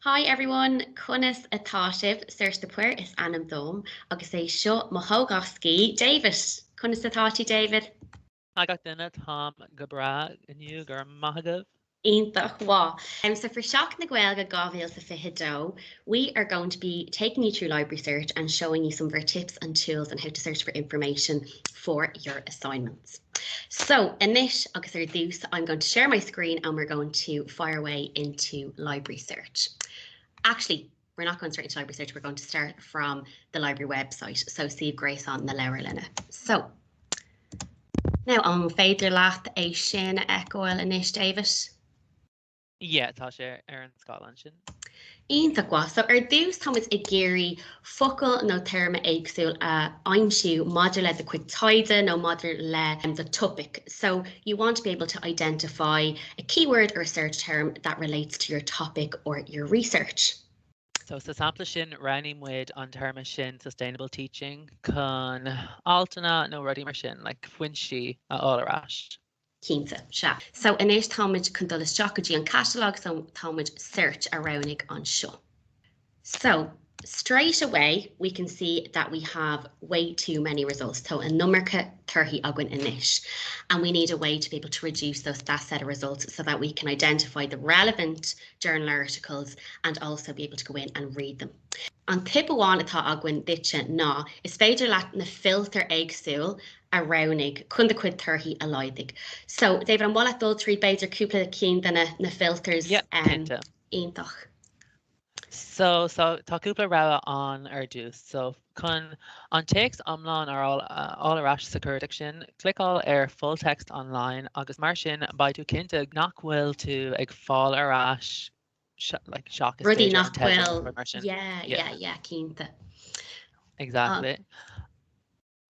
Hi everyone, Cunas atáisih Saoirse de Puir is anam dom agus é seo mo hógascí David. Cunas atátí David. Agad duine Tom go bra inniu gur maithagah. Iontach wá. So for Seach na Gaeilge gábhail sa fiche we are going to be taking you through LibrarySearch and showing you some of our tips and tools on how to search for information for your assignments. So inish agus ar dús, I'm going to share my screen and we're going to fire away into LibrarySearch. Actually, we're not going straight into LibrarySearch, we're going to start from the library website. So see Grace on the Leideanna. So now on féidir leat é sin echoil inish David. Yeah, tá sé ar an Scotland sin. Ionta gwa, so ar dús Thomas I géirí focail nó terma éagsúil a aimsiú maidir le the quick taide nó maidir le the topic. So you want to be able to identify a keyword or a search term that relates to your topic or your research. So sa sampla sin ranning muid an terma sin sustainable teaching chun altana nó rudí mar sin, like fuinsi a all arás. Cínta se. So inéis táid chun dul isteachadí an catalog so táid search around on seo. So straight away we can see that we have way too many results. So a nummercha 30 agan inis. And we need a way to be able to reduce that set of results so that we can identify the relevant journal articles and also be able to go in and read them. An tip amháin atá agan ditse ná is féidir leat na filter éagsúil a ronig chun de cuid 30 a Leideanna. So David, an bhla dul tríd beidir cúpla cín na filters iontach. So tá cúpla rá an ar dús. So chun an text omláin ar all arás sa Cuardaigh sin, clicáil ar full text online agus mar sin ba tú cinnte nach bhfuil tú ag fáil arás like shock is Rudí nach bhfuil. Yeah, cínta. Exactly.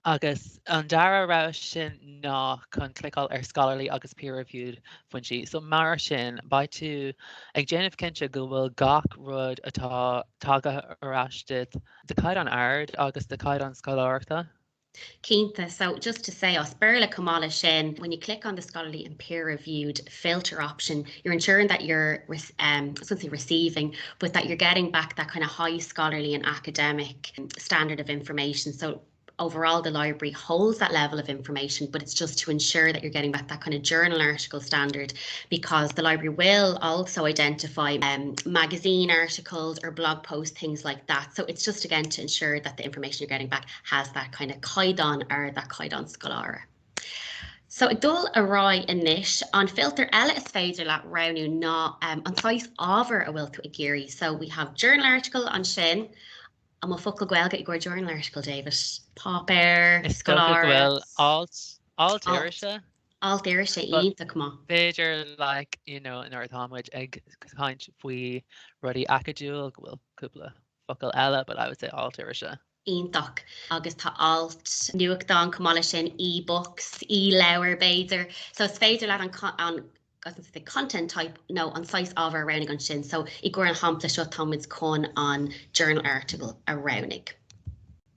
Agus an dara ra sin ná chun clicáil ar scholarly agus peer-reviewed fuinsi. So mar sin ba tú ag déanamh cinnte go bhfuil gach rud atá tága arásted de caiid an ard agus de caiid an scoláirta. Cínta, so just to say os Béarla Kamala sin, when you click on the scholarly and peer-reviewed filter option, you're ensuring that you're receiving, but that you're getting back that kind of high scholarly and academic standard of information. So overall the library holds that level of information, but it's just to ensure that you're getting back that kind of journal article standard, because the library will also identify magazine articles or blog posts, things like that. So it's just again to ensure that the information you're getting back has that kind of caidan or that caidan scoláire. So ag dul ará inis an filter eile is féidir leat raibhnú ná an size ábhar a bhfuil tú ag géirí. So we have journal article on sin. I'm a focail Gaeilge I journal article, David. Paor, Scoláire. Alt-Saoirse. Alt-Saoirse, ionta cumá. Féidir like, you know, in our támuid ag caint faoi rudí acadúil bhfuil cúpla focail eile, but I would say Alt-Saoirse. Iontach. Agus tá alt nuachtáin cumála sin e-books, e-leabhar béidir. So it's féidir leat an the content type no on size of our rounding on sin. So I go an hampla seo táid con on journal article a rounding.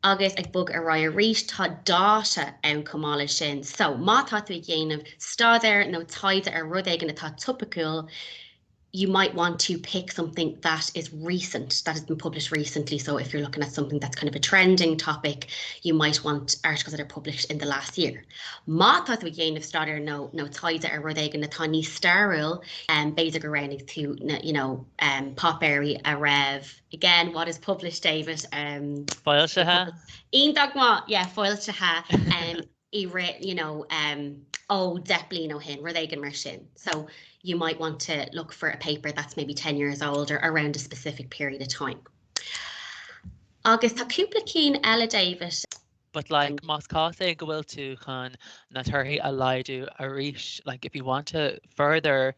Agus ag bug a roi a ríis tá dáta an cumála sin. So má tá tú dhéanamh stadáir nó taide ar rud éigean atá topicúil, you might want to pick something that is recent, that has been published recently. So if you're looking at something that's kind of a trending topic, you might want articles that are published in the last year. Má tá tú dhéanamh stadáir nó taide ar rud éigean atá níos stairiúil béidir go raibh tú, you know, Paor a raibh. Again, what is published, David? Fáilte. Ionach má, yeah, fáilte you know, definitely no hin, rud éigean mar sin. So you might want to look for a paper that's maybe 10 years old or around a specific period of time. Agus tá cúpla cín eile, David. But like más cása go bhfuil tú chun na tuirthaí a laidiú a ríis, like if you want to further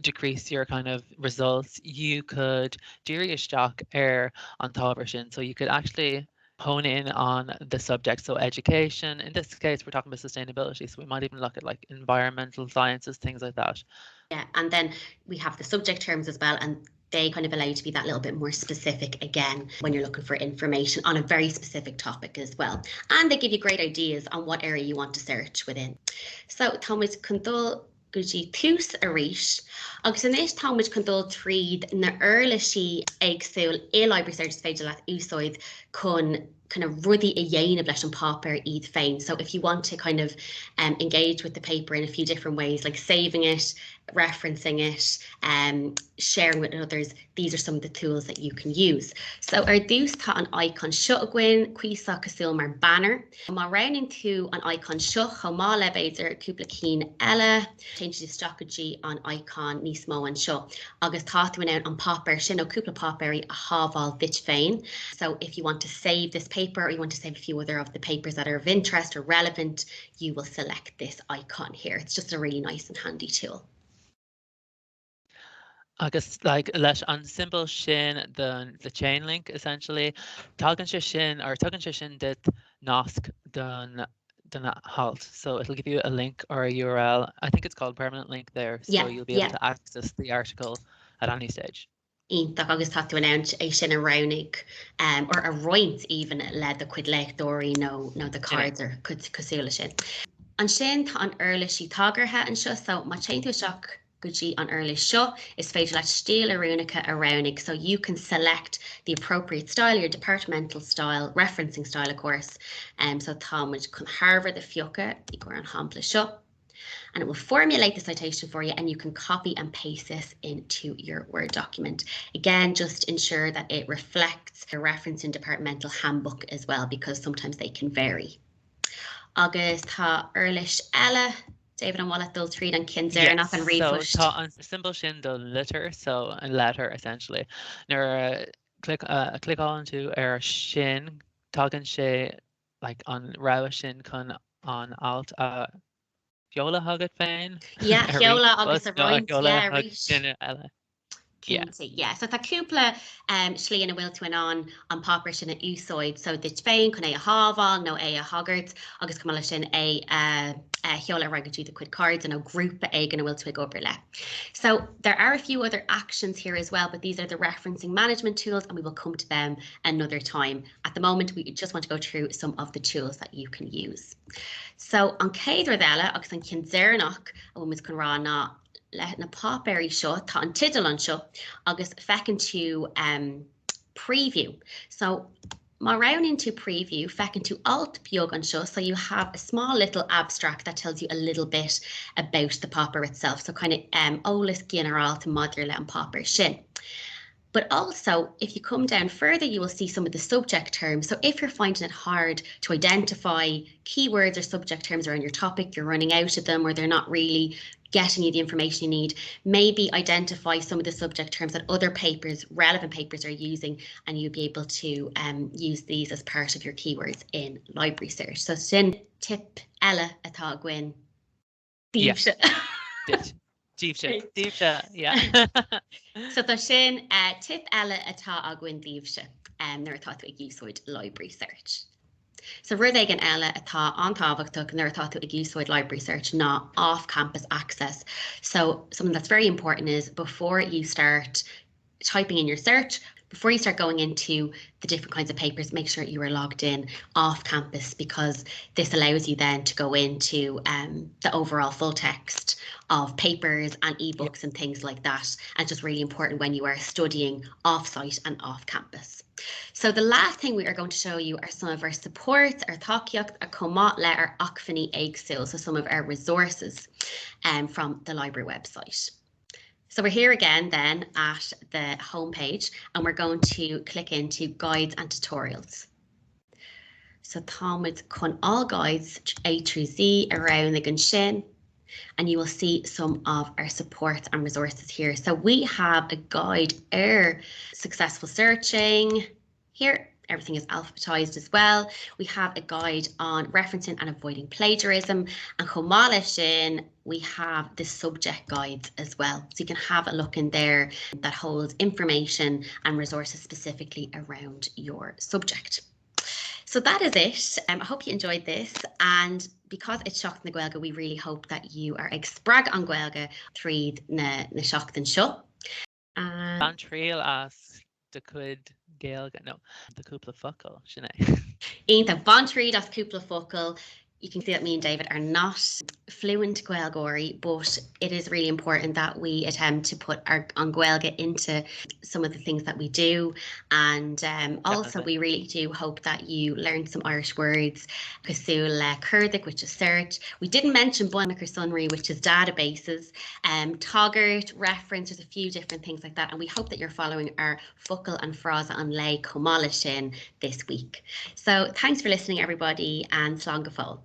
decrease your kind of results, you could dúirí isteach ar an tábhair sin. So you could actually hone in on the subject. So education, in this case, we're talking about sustainability. So we might even look at like environmental sciences, things like that. Yeah, and then we have the subject terms as well, and they kind of allow you to be that little bit more specific again when you're looking for information on a very specific topic as well. And they give you great ideas on what area you want to search within. So Thomas, chun dul Guji tús a ríis, agus in éis támuid chun dul tríd na uirlisí éagsúil I LibrarySearch féidir leat úsáid chun kind of ruddy a dhéanamh leis an paper iad féin. So if you want to kind of engage with the paper in a few different ways, like saving it, referencing it, sharing with others, these are some of the tools that you can use. So ar dús tá an icon seo a gcuin, cuiosach cosúil mar banner. Má rounding tú an icon seo, chomá le beidir cúpla cín eile, change the strategy an icon níos mó an seo. Agus tá tú an paper sin ó cúpla paperí a hábháil bit féin. So if you want to save this paper or you want to save a few other of the papers that are of interest or relevant, you will select this icon here. It's just a really nice and handy tool. Agus like leis an symbol sin the chain link essentially tugann sé sin dit nasc den halt. So it'll give you a link or a URL. I think it's called permanent link there. So you'll be able to access the article at any stage. Ítach agus tá tú announce é sin a ronig or a roint even le the cuid leichdóirí no the cards or cosúla sin. An sin tá an uirlisí tagartha an seo, so má chéint tú seach Guji on early seo is féidir leat stíl arúnacha a ronig, so you can select the appropriate style, your departmental style, referencing style of course. So támuid chun Harvard the fiocha I ggur an hampla seo, and it will formulate the citation for you and you can copy and paste this into your Word document. Again, just ensure that it reflects a reference in departmental handbook as well, because sometimes they can vary. Agus tá uirlis eile, David and Wallet, those read and Kinzernach and read. So tá an symbol sin the letter, so a letter essentially. Now click on to sin tugann sé like on raibh sin chun on alt Fiola hagad féin. Yeah, Fiola agus a roint, yeah. Yeah, so tá cúpla slíana a bhfuil tú an paper sin a úsáid, so dit féin chun é a hábháil nó é a hagart agus cumala sin é heola ragadú the quid cards and a group egg and a will twig over le. So there are a few other actions here as well, but these are the referencing management tools and we will come to them another time. At the moment, we just want to go through some of the tools that you can use. So on Cuardaigh agus an Kinzernach a woman's can rá na na paperí seo tá an tidal an seo agus fecinn tú preview. So má round into preview, fecinn tú alt beag an seo, so you have a small little abstract that tells you a little bit about the paper itself. So kind of ólas general to mother le an paper sin. But also, if you come down further, you will see some of the subject terms. So if you're finding it hard to identify keywords or subject terms around your topic, you're running out of them, or they're not really getting you the information you need, maybe identify some of the subject terms that other papers, relevant papers, are using, and you'll be able to use these as part of your keywords in LibrarySearch. So sin tip eile atá gin díobse. Díobse, yeah. So tá sin tip eile atá a gin díobse nuair atá tú ag úsáid LibrarySearch. So rud ag an eile atá an tábhachtach nuair atá tú ag úsáid LibrarySearch ná off-campus access. So something that's very important is before you start typing in your search, before you start going into the different kinds of papers, make sure you are logged in off campus, because this allows you then to go into the overall full text of papers and ebooks and things like that. And just really important when you are studying off-site and off campus. So the last thing we are going to show you are some of our supports, our takeíocht, our comát le, our acfini éagsúil, so some of our resources from the library website. So we're here again then at the homepage, and we're going to click into guides and tutorials. So támuid chun all guides A through Z around the sin, and you will see some of our supports and resources here. So we have a guide successful searching here. Everything is alphabetized as well. We have a guide on referencing and avoiding plagiarism, and chomala sin, we have the subject guides as well. So you can have a look in there that holds information and resources specifically around your subject. So that is it. I hope you enjoyed this, and because it's Seachtain na Gaeilge, we really hope that you are ag sprag an Gaeilge tríd na Seachtain seo. An trial as de cuid Gaeilge, no, the cúpla focail, sinné. Ínta ban tríd as cúpla focail, You can see that me and David are not fluent Gaeilge, but it is really important that we attempt to put our on Gaeilge into some of the things that we do. And also, we really do hope that you learned some Irish words. Cuardaigh, which is search. We didn't mention Buinneach or Sunry, which is databases. Taggart, reference, there's a few different things like that. And we hope that you're following our Focal and Frása an Lei Comala sin this week. So thanks for listening, everybody, and slán go fóill.